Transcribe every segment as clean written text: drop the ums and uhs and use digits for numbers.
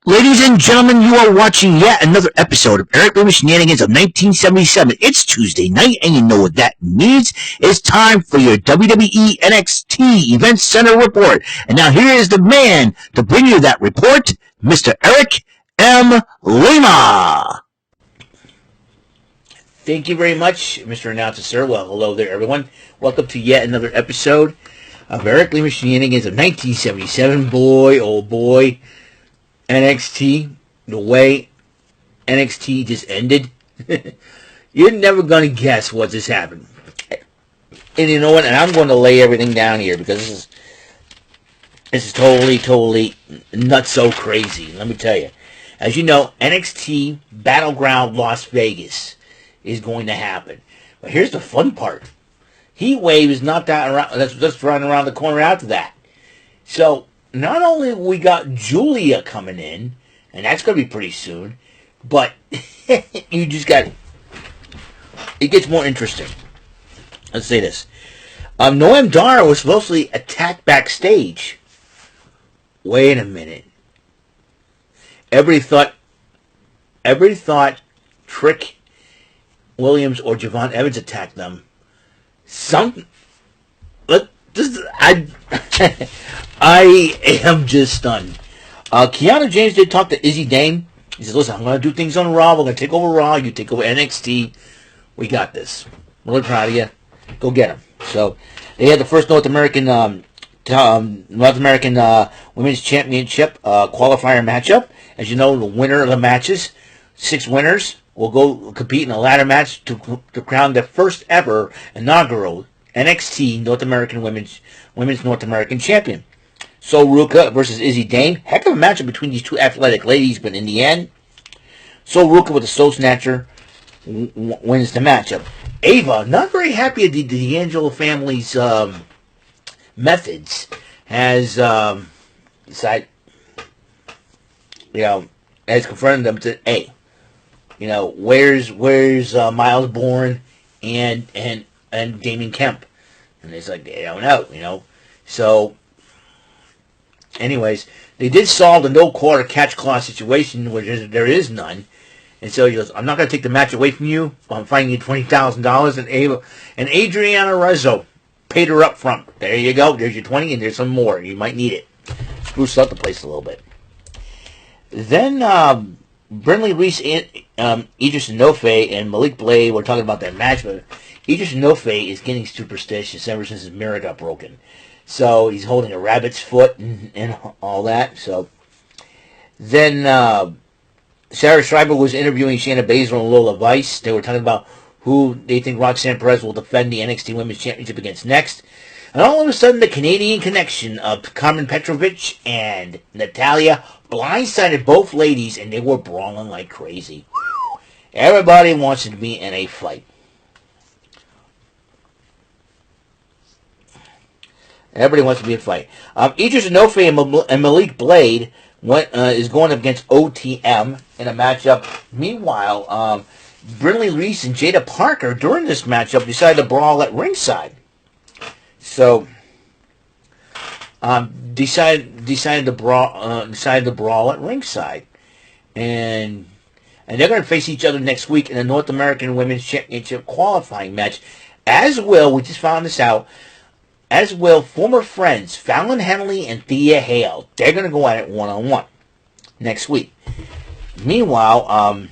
Ladies and gentlemen, you are watching yet another episode of Eric Lima Shenanigans of 1977. It's Tuesday night, and you know what that means. It's time for your WWE NXT Event Center report. And now here is the man to bring you that report, Mr. Eric M. Lima. Thank you very much, Mr. Announcer, sir. Well, hello there, everyone. Welcome to yet another episode of Eric Lima Shenanigans of 1977. Boy, oh boy. NXT, the way NXT just ended, you're never going to guess what just happened. And you know what? And I'm going to lay everything down here because this is totally nuts so crazy. Let me tell you. As you know, NXT Battleground Las Vegas is going to happen. But here's the fun part. Heat Wave is not that around. That's just running around the corner after that. So not only we got Julia coming in, and that's going to be pretty soon, but you just got it gets more interesting. Let's say this. Noam Dar was supposedly attacked backstage. Wait a minute. Everybody thought Trick Williams or Javon Evans attacked them. I am just stunned. Kiana James did talk to Izzy Dame. He says, listen, I'm going to do things on Raw. We're going to take over Raw. You take over NXT. We got this. I'm really proud of you. Go get him. So they had the first North American Women's Championship qualifier matchup. As you know, the winner of the matches, 6 winners, will go compete in a ladder match to crown the first ever inaugural NXT North American Women's North American Champion. So Ruka versus Izzy Dame. Heck of a matchup between these two athletic ladies, but in the end, So Ruka with the Soul Snatcher wins the matchup. Ava, not very happy at the D'Angelo family's methods, has decided, has confronted them to, hey, where's Miles Bourne and Damien Kemp? And it's like, they don't know, So, anyways, they did solve the no quarter catch clause situation, where there is none. And so he goes, I'm not going to take the match away from you. I'm finding you $20,000. And Adriana Rezzo paid her up front. There you go. There's your 20, and there's some more. You might need it. Spruce up the place a little bit. Then Brinley Reese, Idris Inofe, and Malik Blade were talking about that match, but Idris Inofe is getting superstitious ever since his mirror got broken. So he's holding a rabbit's foot and all that. So then Sarah Schreiber was interviewing Shayna Baszler and Lola Vice. They were talking about who they think Roxanne Perez will defend the NXT Women's Championship against next. And all of a sudden, the Canadian connection of Carmen Petrovich and Natalia blindsided both ladies, and they were brawling like crazy. Everybody wants to be in a fight. Idris Inofe and Malik Blade is going up against OTM in a matchup. Meanwhile, Brinley Reese and Jada Parker during this matchup decided to brawl at ringside. So, decided to brawl at ringside, and they're going to face each other next week in a North American Women's Championship qualifying match. As will, we just found this out, as will former friends Fallon Henley and Thea Hale. They're going to go at it one-on-one next week. Meanwhile,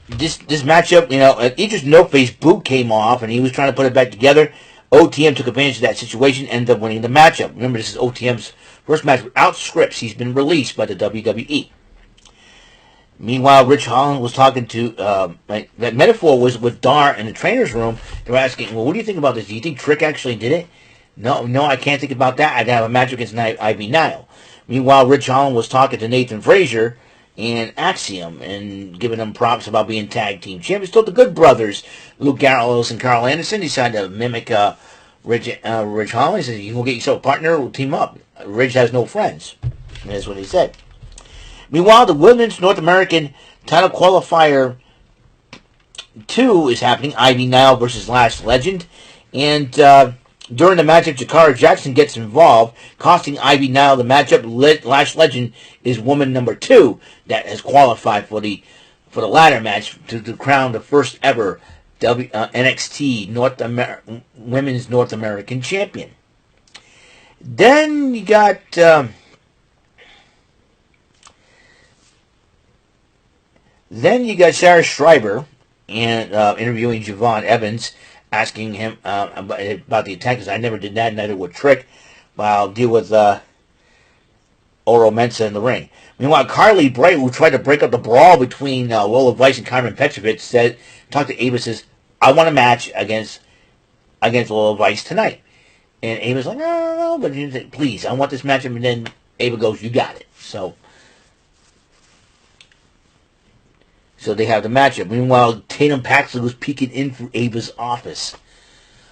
this matchup, Idris Nofe's boot came off, and he was trying to put it back together. OTM took advantage of that situation, ended up winning the matchup. Remember, this is OTM's first match without scripts. He's been released by the WWE. Meanwhile, Rich Holland was talking to, that metaphor was with Dar in the trainer's room. They were asking, well, what do you think about this? Do you think Trick actually did it? No, I can't think about that. I'd have a match against Ivy Nile. Meanwhile, Rich Holland was talking to Nathan Frazier and Axiom and giving them props about being tag team champions. So the Good Brothers, Luke Gallows and Carl Anderson, decided to mimic Rich Holland. He said, you can go get yourself a partner, we'll team up. Rich has no friends. And that's what he said. Meanwhile, the Women's North American Title Qualifier 2 is happening. Ivy Nile versus Lash Legend. And During the matchup, Jakara Jackson gets involved, costing Ivy Nile the matchup. Lash Legend is woman number 2 that has qualified for the ladder match to crown the first ever NXT Women's North American Champion. Then you got Sarah Schreiber and interviewing Javon Evans, asking him about the attack, because I never did that, neither would Trick, but I'll deal with Oro Mensah in the ring. Meanwhile, Carly Bright, who tried to break up the brawl between Lola Vice and Carmen Petrovic, talked to Ava, says, I want a match against Lola Vice tonight. And Ava's like, no, but please, I want this match. And then Ava goes, you got it. So they have the matchup. Meanwhile, Tatum Paxley was peeking in from Ava's office.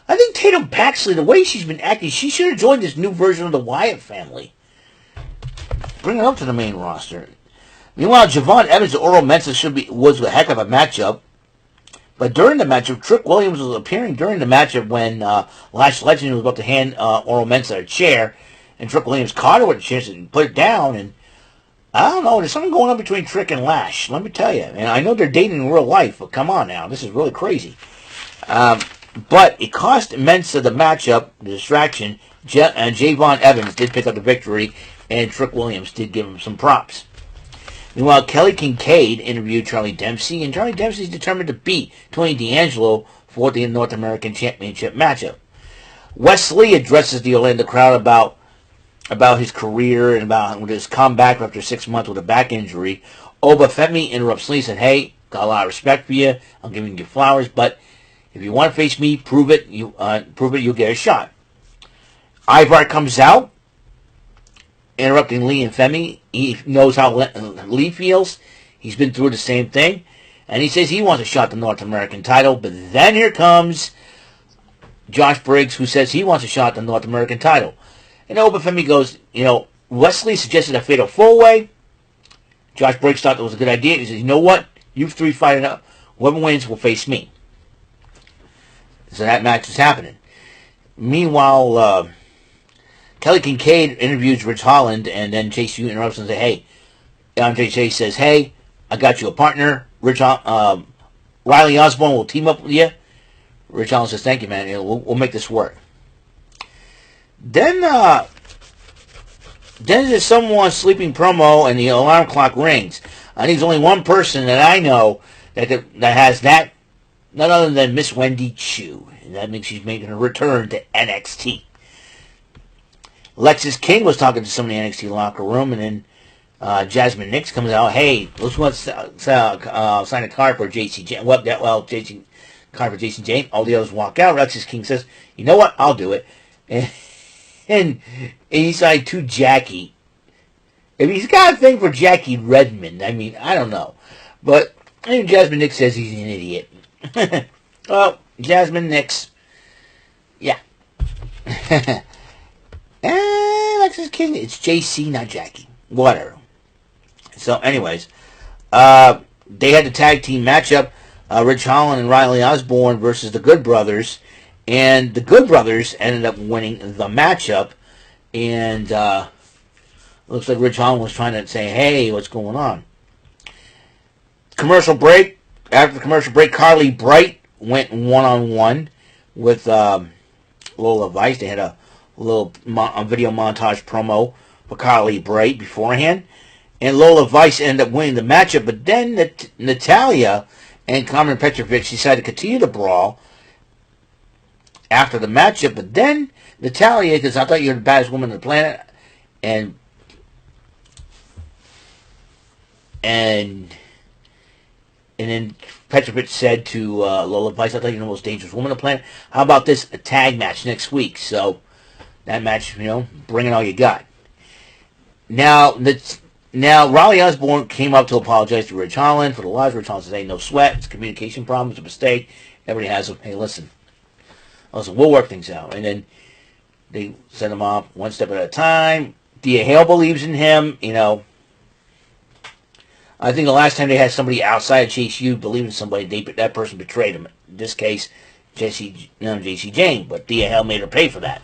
I think Tatum Paxley, the way she's been acting, she should have joined this new version of the Wyatt family. Bring her up to the main roster. Meanwhile, Javon Evans and Oro Mensah was a heck of a matchup. But during the matchup, Trick Williams was appearing during the matchup when Lash Legend was about to hand Oro Mensah a chair, and Trick Williams caught her with the chair and put it down, and I don't know, there's something going on between Trick and Lash, let me tell you. And I know they're dating in real life, but come on now, this is really crazy. But it cost Mensah the matchup, the distraction, and Javon Evans did pick up the victory, and Trick Williams did give him some props. Meanwhile, Kelly Kincaid interviewed Charlie Dempsey, and Charlie Dempsey is determined to beat Tony D'Angelo for the North American Championship matchup. Wesley addresses the Orlando crowd about his career and about his comeback after 6 months with a back injury. Obafemi interrupts Lee and said, hey, got a lot of respect for you. I'm giving you flowers, but if you want to face me, prove it. You'll get a shot. Ivar comes out, interrupting Lee and Femi. He knows how Lee feels. He's been through the same thing. And he says he wants a shot at the North American title. But then here comes Josh Briggs, who says he wants a shot at the North American title. And Obafemi goes, Wesley suggested a fatal four-way. Josh Briggs thought that was a good idea. He says, you know what? You three fight it up. Whoever wins will face me. So that match is happening. Meanwhile, Kelly Kincaid interviews Rich Holland, and then Chase U interrupts and says, hey, Andre Chase says, hey, I got you a partner. Riley Osborne will team up with you. Rich Holland says, thank you, man. We'll make this work. Then there's someone sleeping promo, and the alarm clock rings. I think there's only one person that I know that has that, none other than Miss Wendy Chu. And that means she's making a return to NXT. Lexis King was talking to somebody in the NXT locker room, and then Jasmine Nix comes out, hey, let's sign a card for JC Jane. JC card for JC Jane. All the others walk out. Lexis King says, you know what? I'll do it. And he signed to Jackie. I mean, he's got a thing for Jackie Redmond. I mean, I don't know. But Jasmine Nix says he's an idiot. Well, Jasmine Nix. Yeah. And Lexis King, it's JC, not Jackie. Whatever. So, anyways, they had the tag team matchup, Rich Holland and Riley Osborne versus the Good Brothers, and the Good Brothers ended up winning the matchup, and looks like Rich Holland was trying to say, hey, what's going on? Commercial break. After the commercial break, Carly Bright went one-on-one with Lola Vice. They had a little video montage promo for Carly Bright beforehand. And Lola Vice ended up winning the matchup. But then Natalia and Carmen Petrovic decided to continue the brawl after the matchup. But then Natalia, because I thought you were the baddest woman on the planet, and then Petrovic said to Lola Vice, I thought you were the most dangerous woman on the planet. How about this, a tag match next week? So that match, bring it all you got. Now Riley Osborne came up to apologize to Rich Holland for the loss. Rich Holland says, hey, no sweat. It's a communication problem. It's a mistake. Everybody has them. Hey, listen, we'll work things out. And then they send him off one step at a time. Thea Hale believes in him. I think the last time they had somebody outside of Chase U believe in somebody, that person betrayed him. In this case, JC Jane, but Thea Hale made her pay for that.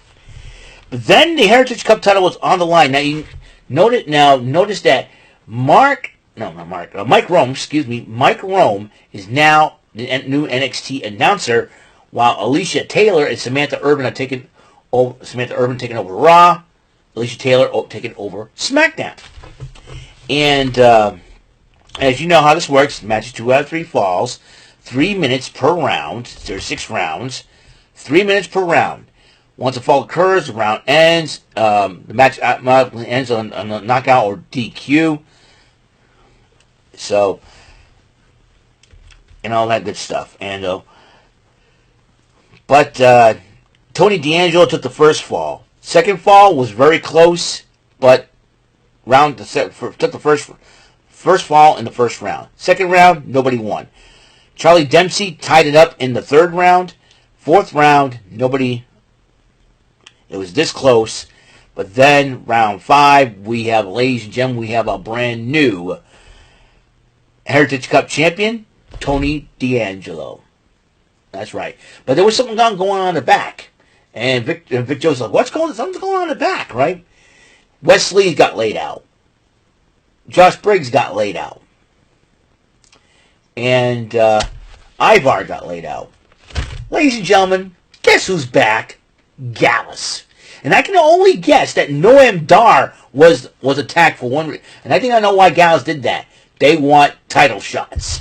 But then the Heritage Cup title was on the line. Now you notice that Mike Rome, Mike Rome is now the new NXT announcer, while Alicia Taylor and Samantha Urban are taking over. Samantha Urban taking over Raw, Alicia Taylor taking over SmackDown. And as you know how this works, matches 2 out of 3 falls, 3 minutes per round. There's 6 rounds, 3 minutes per round. Once a fall occurs, the round ends. The match ends on a knockout or DQ. So, and all that good stuff. And but Tony D'Angelo took the first fall. Second fall was very close, but took the first fall in the first round. Second round, nobody won. Charlie Dempsey tied it up in the third round. Fourth round, nobody. It was this close. But then round 5, ladies and gentlemen, we have a brand new Heritage Cup champion, Tony D'Angelo. That's right. But there was something going on in the back. And Vic Joe's like, something's going on in the back, right? Wesley got laid out. Josh Briggs got laid out. And Ivar got laid out. Ladies and gentlemen, guess who's back? Gallus. And I can only guess that Noam Dar was attacked for one reason. And I think I know why Gallus did that. They want title shots.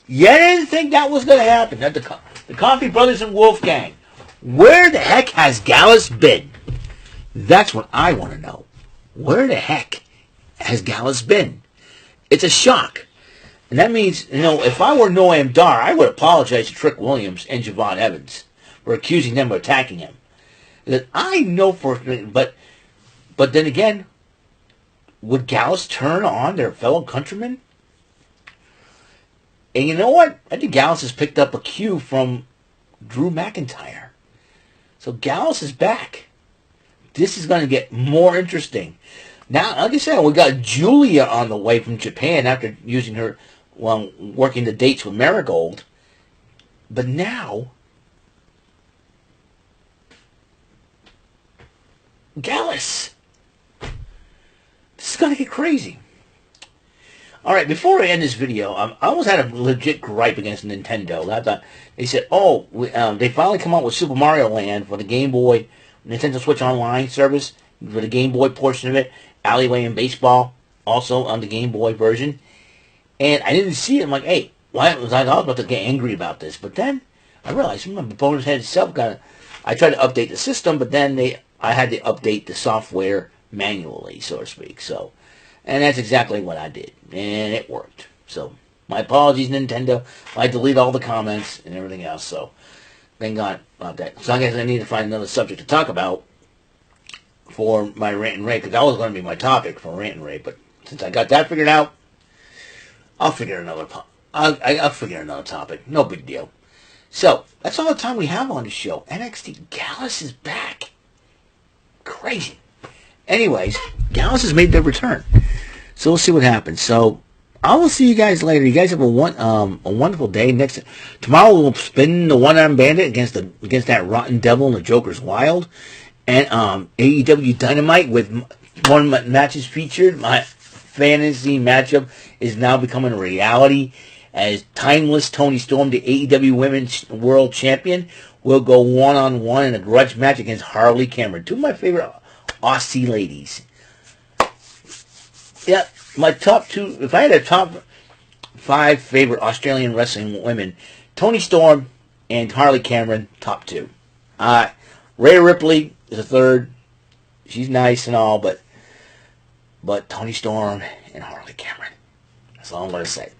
You didn't think that was going to happen. The Coffee Brothers and Wolfgang. Where the heck has Gallus been? That's what I want to know. Where the heck has Gallus been? It's a shock. And that means, if I were Noam Dar, I would apologize to Trick Williams and Javon Evans for accusing them of attacking him. That I know but then again, would Gallus turn on their fellow countrymen? And you know what? I think Gallus has picked up a cue from Drew McIntyre. So Gallus is back. This is going to get more interesting. Now, like I said, we got Julia on the way from Japan after using her, working the dates with Marigold. But now, Gallus. This is going to get crazy. All right, before I end this video, I almost had a legit gripe against Nintendo. I thought they said, they finally come out with Super Mario Land for the Game Boy, Nintendo Switch Online service for the Game Boy portion of it, Alleyway and Baseball also on the Game Boy version. And I didn't see it. I'm like, hey, why was I about to get angry about this? But then I realized my bonus head itself I tried to update the system, but then I had to update the software manually, so to speak. So, and that's exactly what I did, and it worked. So, my apologies, Nintendo. I deleted all the comments and everything else. So, thank God about that. So, I guess I need to find another subject to talk about for my rant and rave, because that was going to be my topic for rant and rave. But since I got that figured out, I'll figure another. I'll figure another topic. No big deal. So, that's all the time we have on the show. NXT Gallus is back. Crazy. Anyways, Gallus has made their return. So we'll see what happens. So I will see you guys later. You guys have a wonderful day. Tomorrow we'll spin the One-Armed Bandit against that Rotten Devil and the Joker's Wild. And AEW Dynamite with one of my matches featured. My fantasy matchup is now becoming a reality, as Timeless Toni Storm, the AEW Women's World Champion, will go one-on-one in a grudge match against Harley Cameron. Two of my favorite Aussie ladies. Yeah, my top 2, if I had a top 5 favorite Australian wrestling women, Toni Storm and Harley Cameron, top 2. Rhea Ripley is a third. She's nice and all, but Toni Storm and Harley Cameron. That's all I'm going to say.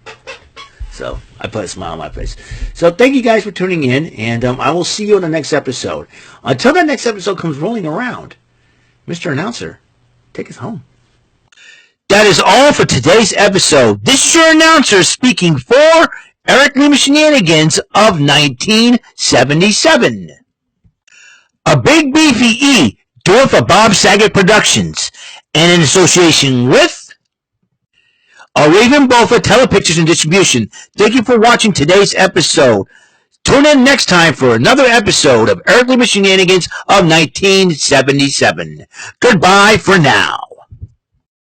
So, I put a smile on my face. So, thank you guys for tuning in, and I will see you in the next episode. Until that next episode comes rolling around, Mr. Announcer, take us home. That is all for today's episode. This is your announcer speaking for Eric Lima Shenanigans of 1977. A Big Beefy E, do it for Bob Saget Productions, and in association with Raven Bofa Telepictures and Distribution. Thank you for watching today's episode. Tune in next time for another episode of Eric Lima Shenanigans of 1977. Goodbye for now.